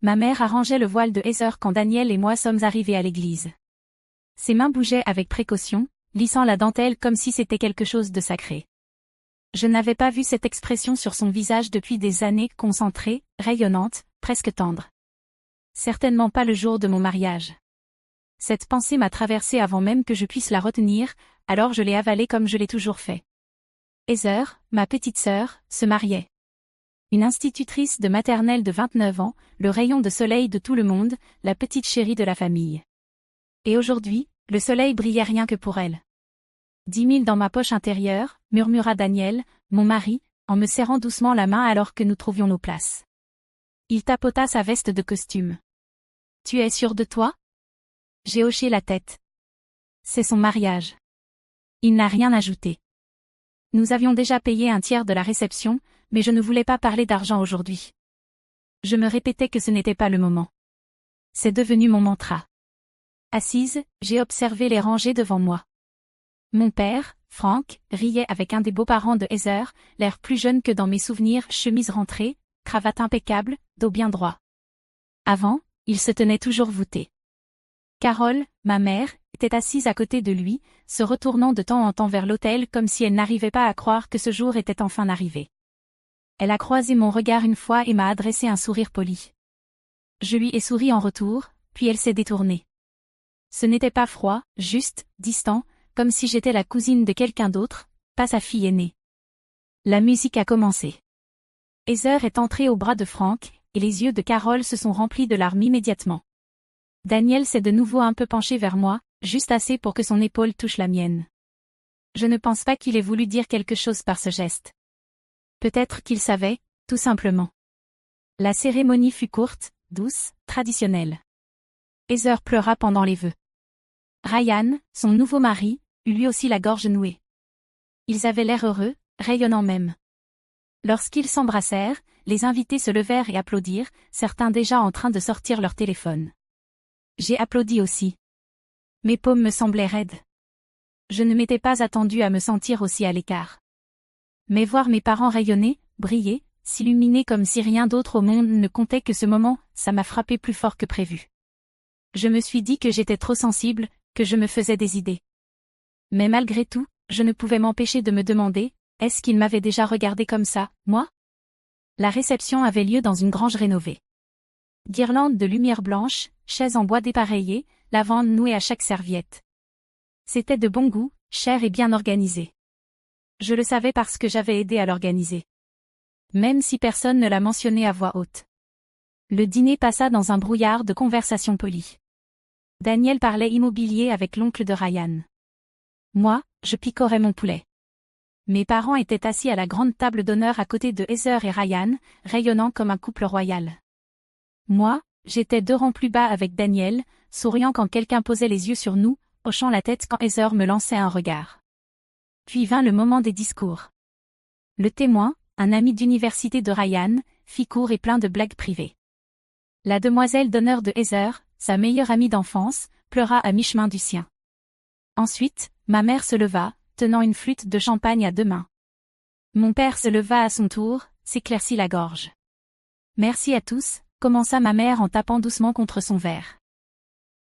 ma mère arrangeait le voile de Heather quand Daniel et moi sommes arrivés à l'église. Ses mains bougeaient avec précaution, lissant la dentelle comme si c'était quelque chose de sacré. Je n'avais pas vu cette expression sur son visage depuis des années, concentrée, rayonnante, presque tendre. Certainement pas le jour de mon mariage. Cette pensée m'a traversée avant même que je puisse la retenir, alors je l'ai avalée comme je l'ai toujours fait. Heather, ma petite sœur, se mariait. Une institutrice de maternelle de 29 ans, le rayon de soleil de tout le monde, la petite chérie de la famille. Et aujourd'hui, le soleil brillait rien que pour elle. 10 000 dans ma poche intérieure, murmura Daniel, mon mari, en me serrant doucement la main alors que nous trouvions nos places. Il tapota sa veste de costume. Tu es sûr de toi? J'ai hoché la tête. C'est son mariage. Il n'a rien ajouté. Nous avions déjà payé un tiers de la réception, mais je ne voulais pas parler d'argent aujourd'hui. Je me répétais que ce n'était pas le moment. C'est devenu mon mantra. Assise, j'ai observé les rangées devant moi. Mon père, Frank, riait avec un des beaux-parents de Heather, l'air plus jeune que dans mes souvenirs, chemise rentrée, cravate impeccable, dos bien droit. Avant, il se tenait toujours voûté. Carole, ma mère, était assise à côté de lui, se retournant de temps en temps vers l'autel comme si elle n'arrivait pas à croire que ce jour était enfin arrivé. Elle a croisé mon regard une fois et m'a adressé un sourire poli. Je lui ai souri en retour, puis elle s'est détournée. Ce n'était pas froid, juste, distant, comme si j'étais la cousine de quelqu'un d'autre, pas sa fille aînée. La musique a commencé. Heather est entrée au bras de Frank, et les yeux de Carole se sont remplis de larmes immédiatement. Daniel s'est de nouveau un peu penché vers moi, juste assez pour que son épaule touche la mienne. Je ne pense pas qu'il ait voulu dire quelque chose par ce geste. Peut-être qu'il savait, tout simplement. La cérémonie fut courte, douce, traditionnelle. Heather pleura pendant les vœux. Ryan, son nouveau mari, eut lui aussi la gorge nouée. Ils avaient l'air heureux, rayonnants même. Lorsqu'ils s'embrassèrent, les invités se levèrent et applaudirent, certains déjà en train de sortir leur téléphone. J'ai applaudi aussi. Mes paumes me semblaient raides. Je ne m'étais pas attendue à me sentir aussi à l'écart. Mais voir mes parents rayonner, briller, s'illuminer comme si rien d'autre au monde ne comptait que ce moment, ça m'a frappé plus fort que prévu. Je me suis dit que j'étais trop sensible, que je me faisais des idées. Mais malgré tout, je ne pouvais m'empêcher de me demander, est-ce qu'il m'avait déjà regardé comme ça, moi? La réception avait lieu dans une grange rénovée. Guirlandes de lumière blanche, chaises en bois dépareillées, lavandes nouées à chaque serviette. C'était de bon goût, cher et bien organisé. Je le savais parce que j'avais aidé à l'organiser. Même si personne ne l'a mentionné à voix haute. Le dîner passa dans un brouillard de conversation polie. Daniel parlait immobilier avec l'oncle de Ryan. Moi, je picorais mon poulet. Mes parents étaient assis à la grande table d'honneur à côté de Heather et Ryan, rayonnant comme un couple royal. Moi, j'étais 2 rangs plus bas avec Daniel, souriant quand quelqu'un posait les yeux sur nous, hochant la tête quand Heather me lançait un regard. Puis vint le moment des discours. Le témoin, un ami d'université de Ryan, fit court et plein de blagues privées. La demoiselle d'honneur de Heather, sa meilleure amie d'enfance, pleura à mi-chemin du sien. Ensuite, ma mère se leva, tenant une flûte de champagne à 2 mains. Mon père se leva à son tour, s'éclaircit la gorge. Merci à tous, commença ma mère en tapant doucement contre son verre.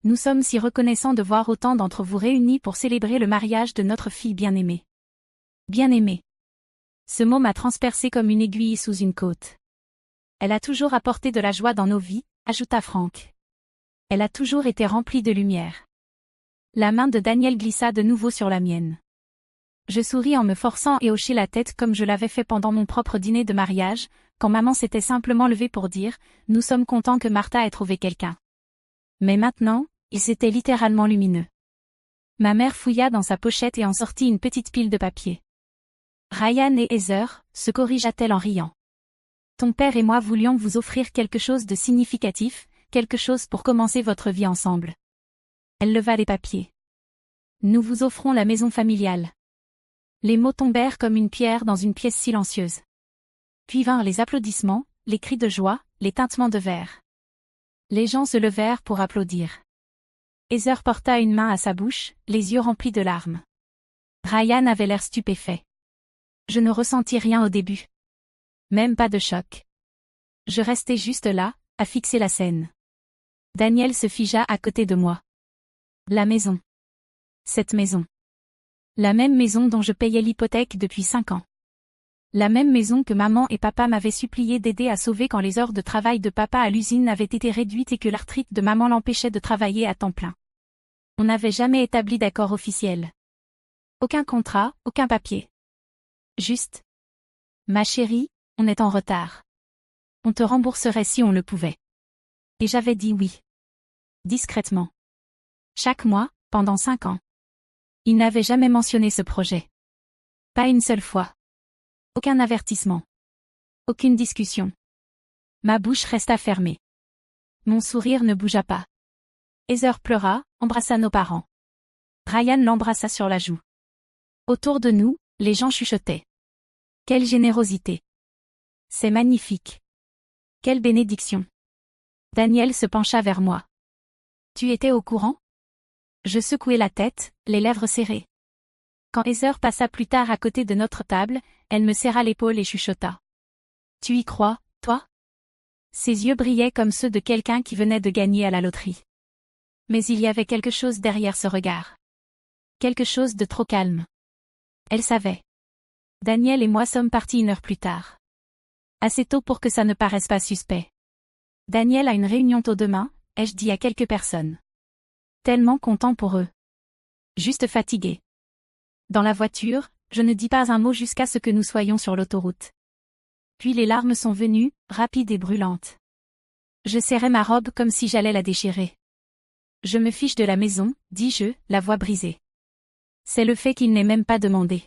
Nous sommes si reconnaissants de voir autant d'entre vous réunis pour célébrer le mariage de notre fille bien-aimée. Bien-aimée. Ce mot m'a transpercé comme une aiguille sous une côte. Elle a toujours apporté de la joie dans nos vies, ajouta Frank. Elle a toujours été remplie de lumière. La main de Daniel glissa de nouveau sur la mienne. Je souris en me forçant et hochai la tête comme je l'avais fait pendant mon propre dîner de mariage, quand maman s'était simplement levée pour dire « Nous sommes contents que Martha ait trouvé quelqu'un ». Mais maintenant, ils étaient littéralement lumineux. Ma mère fouilla dans sa pochette et en sortit une petite pile de papier. Ryan et Heather, se corrigea-t-elle en riant. Ton père et moi voulions vous offrir quelque chose de significatif, quelque chose pour commencer votre vie ensemble. Elle leva les papiers. Nous vous offrons la maison familiale. Les mots tombèrent comme une pierre dans une pièce silencieuse. Puis vinrent les applaudissements, les cris de joie, les tintements de verre. Les gens se levèrent pour applaudir. Heather porta une main à sa bouche, les yeux remplis de larmes. Ryan avait l'air stupéfait. Je ne ressentis rien au début. Même pas de choc. Je restais juste là, a fixé la scène. Daniel se figea à côté de moi. La maison. Cette maison. La même maison dont je payais l'hypothèque depuis 5 ans. La même maison que maman et papa m'avaient supplié d'aider à sauver quand les heures de travail de papa à l'usine avaient été réduites et que l'arthrite de maman l'empêchait de travailler à temps plein. On n'avait jamais établi d'accord officiel. Aucun contrat, aucun papier. Juste. Ma chérie, on est en retard. On te rembourserait si on le pouvait. Et j'avais dit oui. Discrètement. Chaque mois, pendant 5 ans. Il n'avait jamais mentionné ce projet. Pas une seule fois. Aucun avertissement. Aucune discussion. Ma bouche resta fermée. Mon sourire ne bougea pas. Heather pleura, embrassa nos parents. Ryan l'embrassa sur la joue. Autour de nous, les gens chuchotaient. Quelle générosité. C'est magnifique. Quelle bénédiction. Daniel se pencha vers moi. Tu étais au courant? Je secouai la tête, les lèvres serrées. Quand Heather passa plus tard à côté de notre table, elle me serra l'épaule et chuchota. Tu y crois, toi? Ses yeux brillaient comme ceux de quelqu'un qui venait de gagner à la loterie. Mais il y avait quelque chose derrière ce regard. Quelque chose de trop calme. Elle savait. Daniel et moi sommes partis 1 heure plus tard. Assez tôt pour que ça ne paraisse pas suspect. Daniel a une réunion tôt demain, ai-je dit à quelques personnes. Tellement content pour eux. Juste fatigué. Dans la voiture, je ne dis pas un mot jusqu'à ce que nous soyons sur l'autoroute. Puis les larmes sont venues, rapides et brûlantes. Je serrai ma robe comme si j'allais la déchirer. Je me fiche de la maison, dis-je, la voix brisée. C'est le fait qu'il n'ait même pas demandé.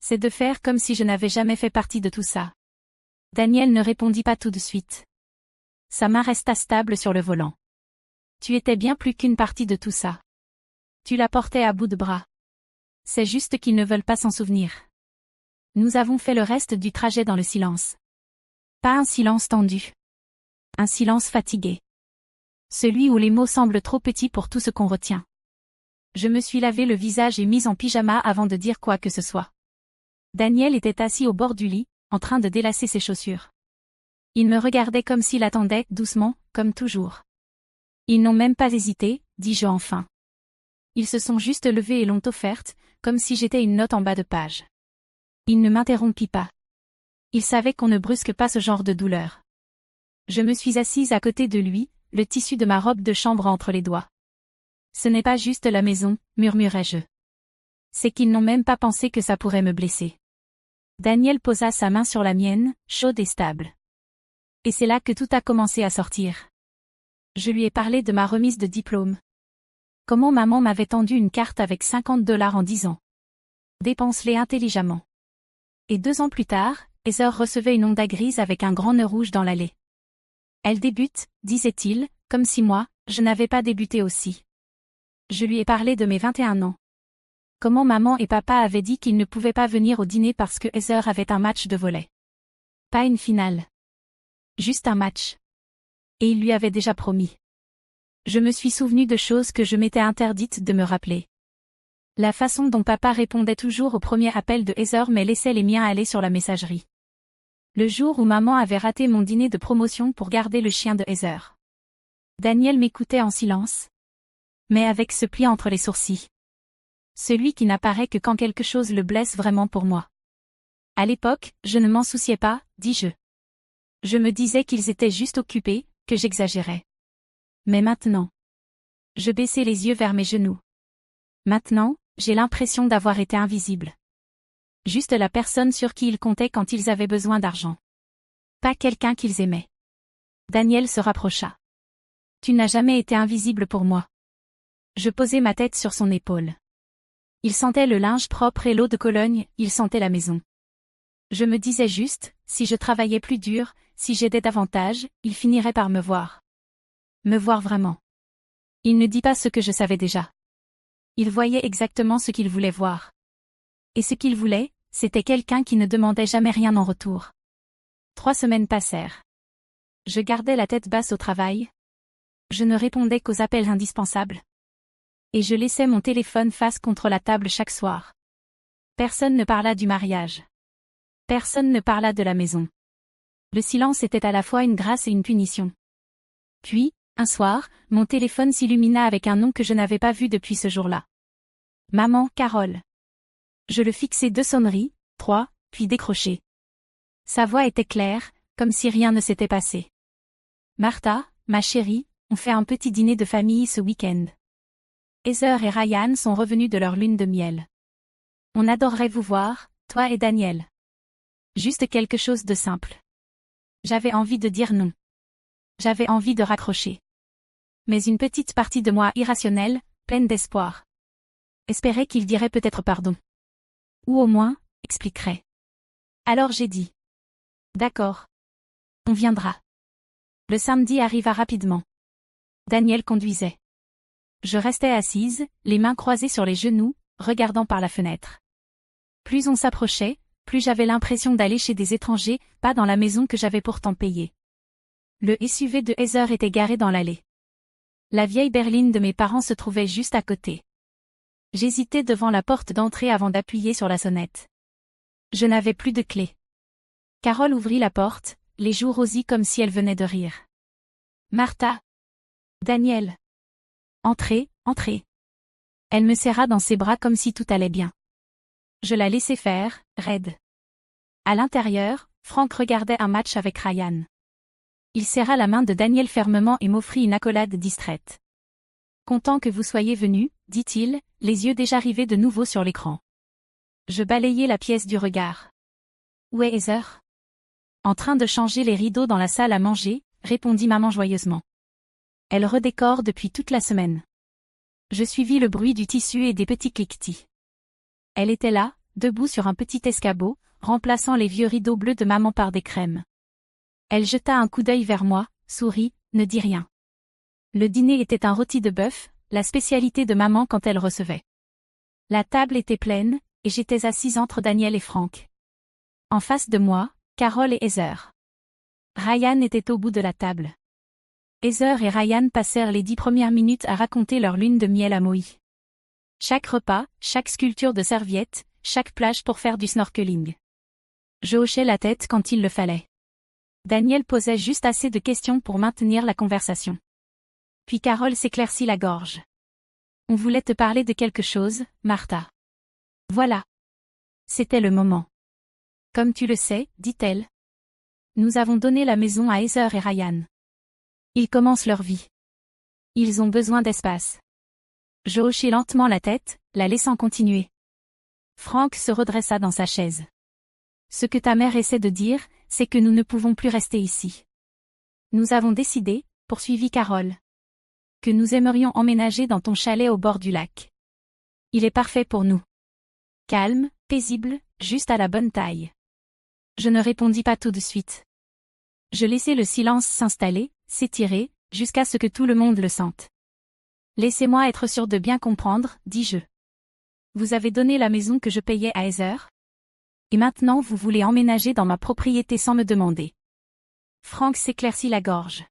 C'est de faire comme si je n'avais jamais fait partie de tout ça. Daniel ne répondit pas tout de suite. Sa main resta stable sur le volant. Tu étais bien plus qu'une partie de tout ça. Tu la portais à bout de bras. C'est juste qu'ils ne veulent pas s'en souvenir. Nous avons fait le reste du trajet dans le silence. Pas un silence tendu. Un silence fatigué. Celui où les mots semblent trop petits pour tout ce qu'on retient. Je me suis lavé le visage et mise en pyjama avant de dire quoi que ce soit. Daniel était assis au bord du lit, en train de délacer ses chaussures. Il me regardait comme s'il attendait, doucement, comme toujours. Ils n'ont même pas hésité, dis-je enfin. Ils se sont juste levés et l'ont offerte, comme si j'étais une note en bas de page. Il ne m'interrompit pas. Il savait qu'on ne brusque pas ce genre de douleur. Je me suis assise à côté de lui, le tissu de ma robe de chambre entre les doigts. Ce n'est pas juste la maison, murmurai-je. C'est qu'ils n'ont même pas pensé que ça pourrait me blesser. Daniel posa sa main sur la mienne, chaude et stable. Et c'est là que tout a commencé à sortir. Je lui ai parlé de ma remise de diplôme. Comment maman m'avait tendu une carte avec $50 en 10 ans. Dépense-les intelligemment. Et 2 ans plus tard, Heather recevait une Honda grise avec un grand nœud rouge dans l'allée. Elle débute, disait-il, comme si moi, je n'avais pas débuté aussi. Je lui ai parlé de mes 21 ans. Comment maman et papa avaient dit qu'ils ne pouvaient pas venir au dîner parce que Heather avait un match de volley. Pas une finale. Juste un match. Et il lui avait déjà promis. Je me suis souvenu de choses que je m'étais interdite de me rappeler. La façon dont papa répondait toujours au premier appel de Heather mais laissait les miens aller sur la messagerie. Le jour où maman avait raté mon dîner de promotion pour garder le chien de Heather. Daniel m'écoutait en silence. Mais avec ce pli entre les sourcils. Celui qui n'apparaît que quand quelque chose le blesse vraiment pour moi. À l'époque, je ne m'en souciais pas, dis-je. Je me disais qu'ils étaient juste occupés, que j'exagérais. Mais maintenant. Je baissais les yeux vers mes genoux. Maintenant, j'ai l'impression d'avoir été invisible. Juste la personne sur qui ils comptaient quand ils avaient besoin d'argent. Pas quelqu'un qu'ils aimaient. Daniel se rapprocha. Tu n'as jamais été invisible pour moi. Je posai ma tête sur son épaule. Il sentait le linge propre et l'eau de Cologne, il sentait la maison. Je me disais juste, si je travaillais plus dur, si j'aidais davantage, il finirait par me voir. Me voir vraiment. Il ne dit pas ce que je savais déjà. Il voyait exactement ce qu'il voulait voir. Et ce qu'il voulait, c'était quelqu'un qui ne demandait jamais rien en retour. 3 semaines passèrent. Je gardais la tête basse au travail. Je ne répondais qu'aux appels indispensables. Et je laissais mon téléphone face contre la table chaque soir. Personne ne parla du mariage. Personne ne parla de la maison. Le silence était à la fois une grâce et une punition. Puis, un soir, mon téléphone s'illumina avec un nom que je n'avais pas vu depuis ce jour-là. Maman, Carole. Je le fixai 2 sonneries, 3, puis décroché. Sa voix était claire, comme si rien ne s'était passé. Martha, ma chérie, on fait un petit dîner de famille ce week-end. Heather et Ryan sont revenus de leur lune de miel. On adorerait vous voir, toi et Daniel. Juste quelque chose de simple. J'avais envie de dire non. J'avais envie de raccrocher. Mais une petite partie de moi irrationnelle, pleine d'espoir, espérait qu'il dirait peut-être pardon. Ou au moins, expliquerait. Alors j'ai dit. D'accord. On viendra. Le samedi arriva rapidement. Daniel conduisait. Je restais assise, les mains croisées sur les genoux, regardant par la fenêtre. Plus on s'approchait, plus j'avais l'impression d'aller chez des étrangers, pas dans la maison que j'avais pourtant payée. Le SUV de Heather était garé dans l'allée. La vieille berline de mes parents se trouvait juste à côté. J'hésitais devant la porte d'entrée avant d'appuyer sur la sonnette. Je n'avais plus de clé. Carole ouvrit la porte, les joues rosies comme si elle venait de rire. Martha. Daniel. Entrez, entrez. Elle me serra dans ses bras comme si tout allait bien. Je la laissai faire, raide. À l'intérieur, Frank regardait un match avec Ryan. Il serra la main de Daniel fermement et m'offrit une accolade distraite. Content que vous soyez venu, dit-il, les yeux déjà rivés de nouveau sur l'écran. Je balayai la pièce du regard. Où est Heather? En train de changer les rideaux dans la salle à manger, répondit maman joyeusement. Elle redécore depuis toute la semaine. Je suivis le bruit du tissu et des petits cliquetis. Elle était là, debout sur un petit escabeau, remplaçant les vieux rideaux bleus de maman par des crèmes. Elle jeta un coup d'œil vers moi, sourit, ne dit rien. Le dîner était un rôti de bœuf, la spécialité de maman quand elle recevait. La table était pleine, et j'étais assise entre Daniel et Frank. En face de moi, Carole et Heather. Ryan était au bout de la table. Heather et Ryan passèrent les 10 premières minutes à raconter leur lune de miel à Maui. Chaque repas, chaque sculpture de serviette, chaque plage pour faire du snorkeling. Je hochais la tête quand il le fallait. Daniel posait juste assez de questions pour maintenir la conversation. Puis Carole s'éclaircit la gorge. On voulait te parler de quelque chose, Martha. Voilà. C'était le moment. Comme tu le sais, dit-elle. Nous avons donné la maison à Heather et Ryan. Ils commencent leur vie. Ils ont besoin d'espace. Je hochai lentement la tête, la laissant continuer. Frank se redressa dans sa chaise. Ce que ta mère essaie de dire, c'est que nous ne pouvons plus rester ici. Nous avons décidé, poursuivit Carole, que nous aimerions emménager dans ton chalet au bord du lac. Il est parfait pour nous. Calme, paisible, juste à la bonne taille. Je ne répondis pas tout de suite. Je laissai le silence s'installer, s'étirer, jusqu'à ce que tout le monde le sente. Laissez-moi être sûr de bien comprendre, dis-je. Vous avez donné la maison que je payais à Heather? Et maintenant vous voulez emménager dans ma propriété sans me demander. Frank s'éclaircit la gorge.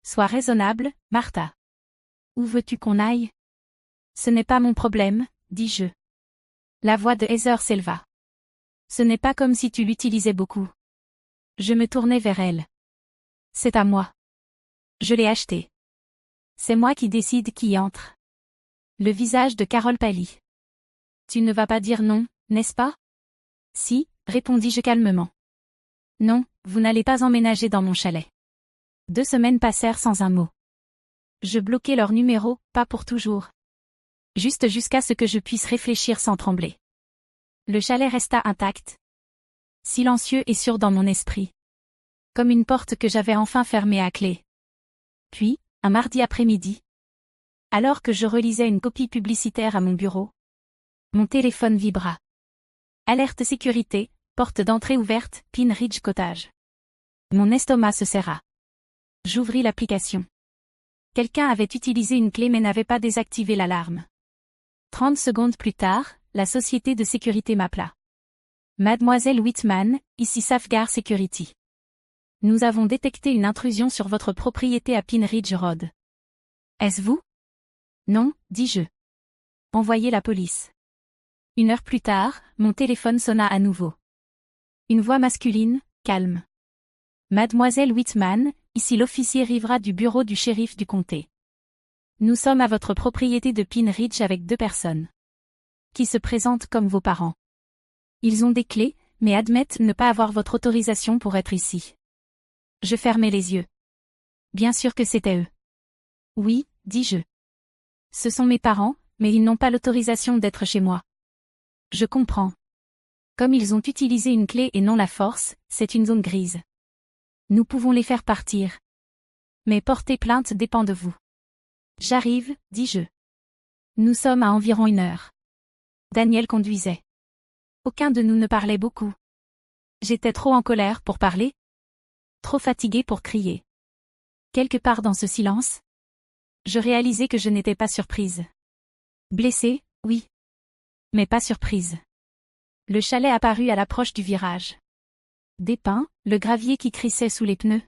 Sois raisonnable, Martha. Où veux-tu qu'on aille? Ce n'est pas mon problème, dis-je. La voix de Heather s'éleva. Ce n'est pas comme si tu l'utilisais beaucoup. Je me tournai vers elle. C'est à moi. Je l'ai acheté. C'est moi qui décide qui y entre. Le visage de Carole pâlit. Tu ne vas pas dire non, n'est-ce pas? Si, répondis-je calmement. Non, vous n'allez pas emménager dans mon chalet. 2 semaines passèrent sans un mot. Je bloquai leur numéro, pas pour toujours. Juste jusqu'à ce que je puisse réfléchir sans trembler. Le chalet resta intact. Silencieux et sûr dans mon esprit. Comme une porte que j'avais enfin fermée à clé. Puis, un mardi après-midi. Alors que je relisais une copie publicitaire à mon bureau. Mon téléphone vibra. Alerte sécurité, porte d'entrée ouverte, Pine Ridge Cottage. Mon estomac se serra. J'ouvris l'application. Quelqu'un avait utilisé une clé mais n'avait pas désactivé l'alarme. 30 secondes plus tard, la société de sécurité m'appela. Mademoiselle Whitman, ici Safeguard Security. Nous avons détecté une intrusion sur votre propriété à Pine Ridge Road. Est-ce vous? Non, dis-je. Envoyez la police. 1 heure plus tard, mon téléphone sonna à nouveau. Une voix masculine, calme. Mademoiselle Whitman, Ici l'officier Rivera du bureau du shérif du comté. Nous sommes à votre propriété de Pine Ridge avec 2 personnes qui se présentent comme vos parents. Ils ont des clés, mais admettent ne pas avoir votre autorisation pour être ici. Je fermai les yeux. Bien sûr que c'était eux. Oui, dis-je. Ce sont mes parents, mais ils n'ont pas l'autorisation d'être chez moi. Je comprends. Comme ils ont utilisé une clé et non la force, c'est une zone grise. Nous pouvons les faire partir. Mais porter plainte dépend de vous. J'arrive, dis-je. Nous sommes à environ 1 heure. Daniel conduisait. Aucun de nous ne parlait beaucoup. J'étais trop en colère pour parler. Trop fatigué pour crier. Quelque part dans ce silence, je réalisais que je n'étais pas surprise. Blessée, oui. Mais pas surprise. Le chalet apparut à l'approche du virage. Des pins, le gravier qui crissait sous les pneus.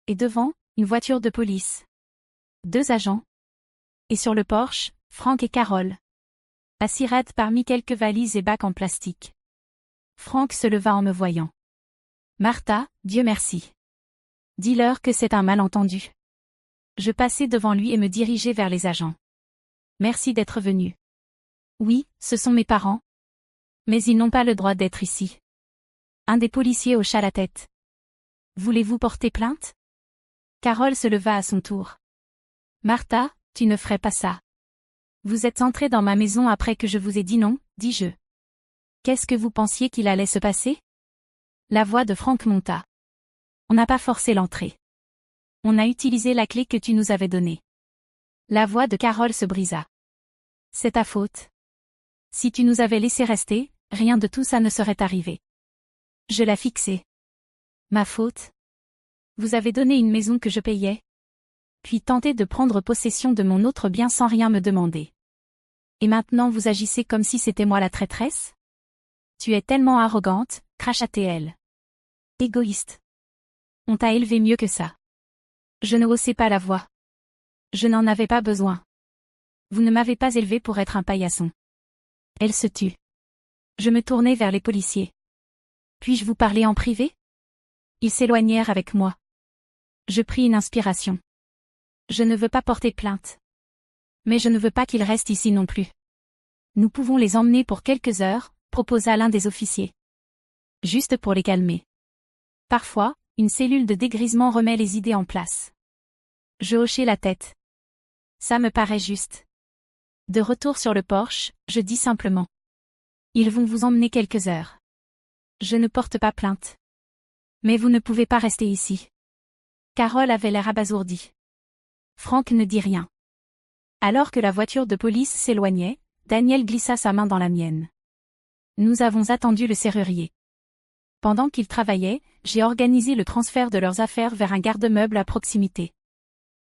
Et devant, une voiture de police. 2 agents. Et sur le porche, Frank et Carole. Assis raides parmi quelques valises et bacs en plastique. Frank se leva en me voyant. Martha, Dieu merci. Dis-leur que c'est un malentendu. Je passai devant lui et me dirigeai vers les agents. Merci d'être venu. Oui, ce sont mes parents. Mais ils n'ont pas le droit d'être ici. Un des policiers hocha la tête. Voulez-vous porter plainte? Carole se leva à son tour. Martha, tu ne ferais pas ça. Vous êtes entrée dans ma maison après que je vous ai dit non, dis-je. Qu'est-ce que vous pensiez qu'il allait se passer? La voix de Frank monta. On n'a pas forcé l'entrée. On a utilisé la clé que tu nous avais donnée. La voix de Carole se brisa. C'est ta faute. Si tu nous avais laissé rester, rien de tout ça ne serait arrivé. Je la fixai. Ma faute? Vous avez donné une maison que je payais, puis tenté de prendre possession de mon autre bien sans rien me demander. Et maintenant vous agissez comme si c'était moi la traîtresse? Tu es tellement arrogante, cracha-t-elle. Égoïste. On t'a élevé mieux que ça. Je ne haussai pas la voix. Je n'en avais pas besoin. Vous ne m'avez pas élevé pour être un paillasson. Elle se tut. Je me tournai vers les policiers. Puis-je vous parler en privé? Ils s'éloignèrent avec moi. Je pris une inspiration. Je ne veux pas porter plainte. Mais je ne veux pas qu'ils restent ici non plus. Nous pouvons les emmener pour quelques heures, proposa l'un des officiers. Juste pour les calmer. Parfois, une cellule de dégrisement remet les idées en place. Je hochai la tête. Ça me paraît juste. De retour sur le porche, je dis simplement. Ils vont vous emmener quelques heures. Je ne porte pas plainte. Mais vous ne pouvez pas rester ici. Carole avait l'air abasourdie. Frank ne dit rien. Alors que la voiture de police s'éloignait, Daniel glissa sa main dans la mienne. Nous avons attendu le serrurier. Pendant qu'il travaillait, j'ai organisé le transfert de leurs affaires vers un garde-meuble à proximité.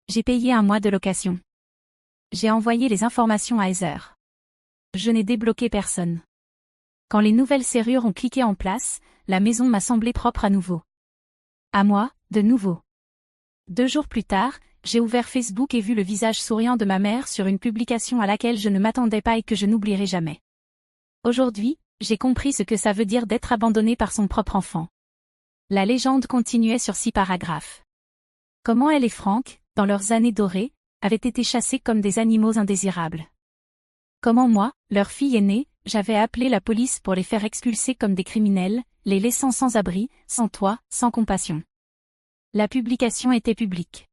J'ai payé 1 mois de location. J'ai envoyé les informations à Heather. Je n'ai débloqué personne. Quand les nouvelles serrures ont cliqué en place, la maison m'a semblé propre à nouveau. À moi, de nouveau. 2 jours plus tard, j'ai ouvert Facebook et vu le visage souriant de ma mère sur une publication à laquelle je ne m'attendais pas et que je n'oublierai jamais. Aujourd'hui, j'ai compris ce que ça veut dire d'être abandonné par son propre enfant. La légende continuait sur 6 paragraphes. Comment elle et Frank, dans leurs années dorées, avaient été chassés comme des animaux indésirables. Comment moi, leur fille aînée, j'avais appelé la police pour les faire expulser comme des criminels, les laissant sans abri, sans toit, sans compassion. La publication était publique.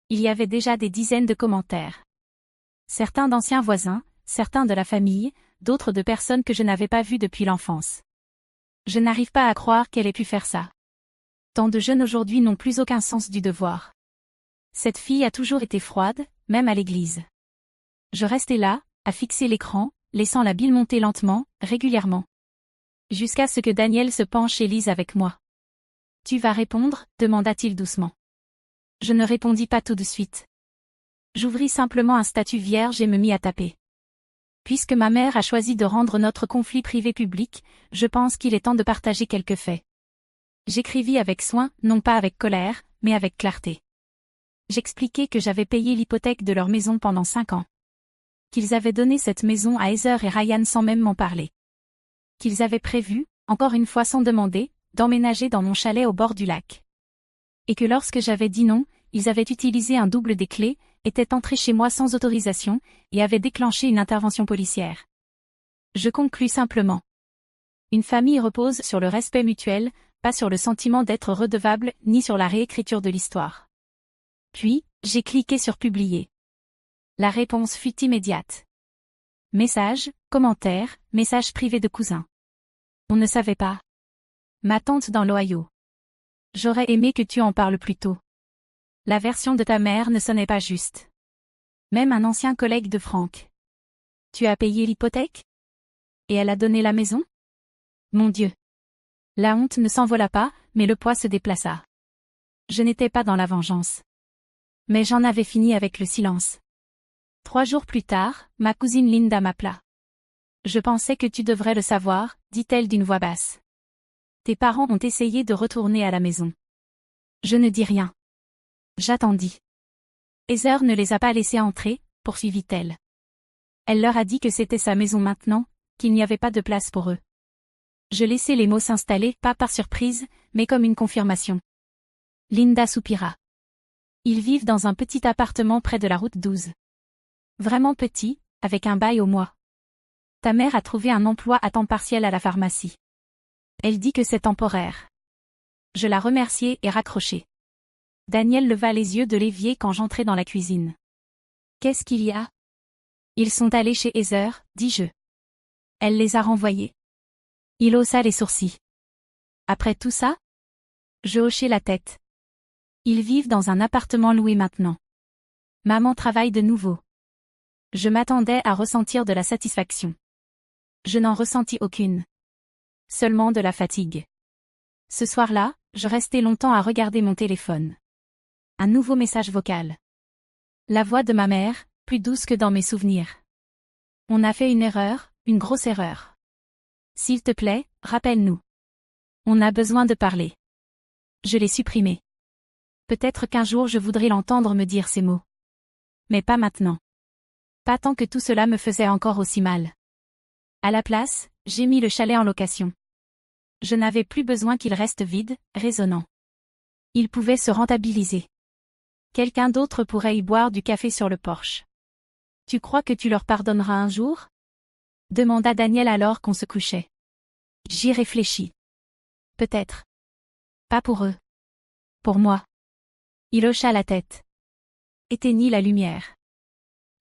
Il y avait déjà des dizaines de commentaires. Certains d'anciens voisins, certains de la famille, d'autres de personnes que je n'avais pas vues depuis l'enfance. Je n'arrive pas à croire qu'elle ait pu faire ça. Tant de jeunes aujourd'hui n'ont plus aucun sens du devoir. Cette fille a toujours été froide, même à l'église. Je restais là, à fixer l'écran, laissant la bile monter lentement, régulièrement. Jusqu'à ce que Daniel se penche et lise avec moi. « Tu vas répondre » demanda-t-il doucement. Je ne répondis pas tout de suite. J'ouvris simplement un statut vierge et me mis à taper. Puisque ma mère a choisi de rendre notre conflit privé public, je pense qu'il est temps de partager quelques faits. J'écrivis avec soin, non pas avec colère, mais avec clarté. J'expliquai que j'avais payé l'hypothèque de leur maison pendant 5 ans. Qu'ils avaient donné cette maison à Heather et Ryan sans même m'en parler. Qu'ils avaient prévu, encore une fois sans demander, d'emménager dans mon chalet au bord du lac. Et que lorsque j'avais dit non, ils avaient utilisé un double des clés, étaient entrés chez moi sans autorisation, et avaient déclenché une intervention policière. Je conclus simplement. Une famille repose sur le respect mutuel, pas sur le sentiment d'être redevable, ni sur la réécriture de l'histoire. Puis, j'ai cliqué sur publier. La réponse fut immédiate. Message, commentaire, message privé de cousin. On ne savait pas. Ma tante dans l'Ohio. J'aurais aimé que tu en parles plus tôt. La version de ta mère ne sonnait pas juste. Même un ancien collègue de Franck. Tu as payé l'hypothèque? Et elle a donné la maison? Mon Dieu. La honte ne s'envola pas, mais le poids se déplaça. Je n'étais pas dans la vengeance. Mais j'en avais fini avec le silence. 3 jours plus tard, ma cousine Linda m'appela. Je pensais que tu devrais le savoir, dit-elle d'une voix basse. Tes parents ont essayé de retourner à la maison. Je ne dis rien. J'attendis. Heather ne les a pas laissés entrer, poursuivit-elle. Elle leur a dit que c'était sa maison maintenant, qu'il n'y avait pas de place pour eux. Je laissai les mots s'installer, pas par surprise, mais comme une confirmation. Linda soupira. Ils vivent dans un petit appartement près de la route 12. Vraiment petit, avec un bail au mois. Ta mère a trouvé un emploi à temps partiel à la pharmacie. Elle dit que c'est temporaire. Je la remerciai et raccrochai. Daniel leva les yeux de l'évier quand j'entrai dans la cuisine. Qu'est-ce qu'il y a? Ils sont allés chez Heather, dis-je. Elle les a renvoyés. Il haussa les sourcils. Après tout ça? Je hochai la tête. Ils vivent dans un appartement loué maintenant. Maman travaille de nouveau. Je m'attendais à ressentir de la satisfaction. Je n'en ressentis aucune. Seulement de la fatigue. Ce soir-là, je restai longtemps à regarder mon téléphone. Un nouveau message vocal. La voix de ma mère, plus douce que dans mes souvenirs. On a fait une erreur, une grosse erreur. S'il te plaît, rappelle-nous. On a besoin de parler. Je l'ai supprimé. Peut-être qu'un jour je voudrais l'entendre me dire ces mots. Mais pas maintenant. Pas tant que tout cela me faisait encore aussi mal. À la place, j'ai mis le chalet en location. Je n'avais plus besoin qu'il reste vide, résonnant. Il pouvait se rentabiliser. Quelqu'un d'autre pourrait y boire du café sur le porche. Tu crois que tu leur pardonneras un jour? Demanda Daniel alors qu'on se couchait. J'y réfléchis. Peut-être. Pas pour eux. Pour moi. Il hocha la tête. Éteignit la lumière.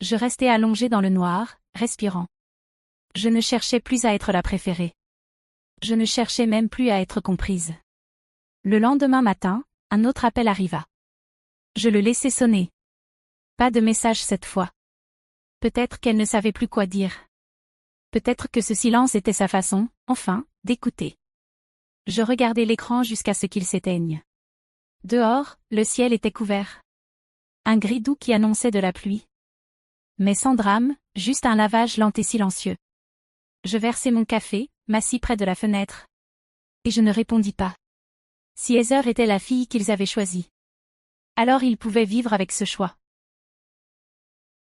Je restais allongé dans le noir, respirant. Je ne cherchais plus à être la préférée. Je ne cherchais même plus à être comprise. Le lendemain matin, un autre appel arriva. Je le laissai sonner. Pas de message cette fois. Peut-être qu'elle ne savait plus quoi dire. Peut-être que ce silence était sa façon, enfin, d'écouter. Je regardai l'écran jusqu'à ce qu'il s'éteigne. Dehors, le ciel était couvert. Un gris doux qui annonçait de la pluie. Mais sans drame, juste un lavage lent et silencieux. Je versai mon café, m'assis près de la fenêtre. Et je ne répondis pas. Si Heather était la fille qu'ils avaient choisie. Alors ils pouvaient vivre avec ce choix.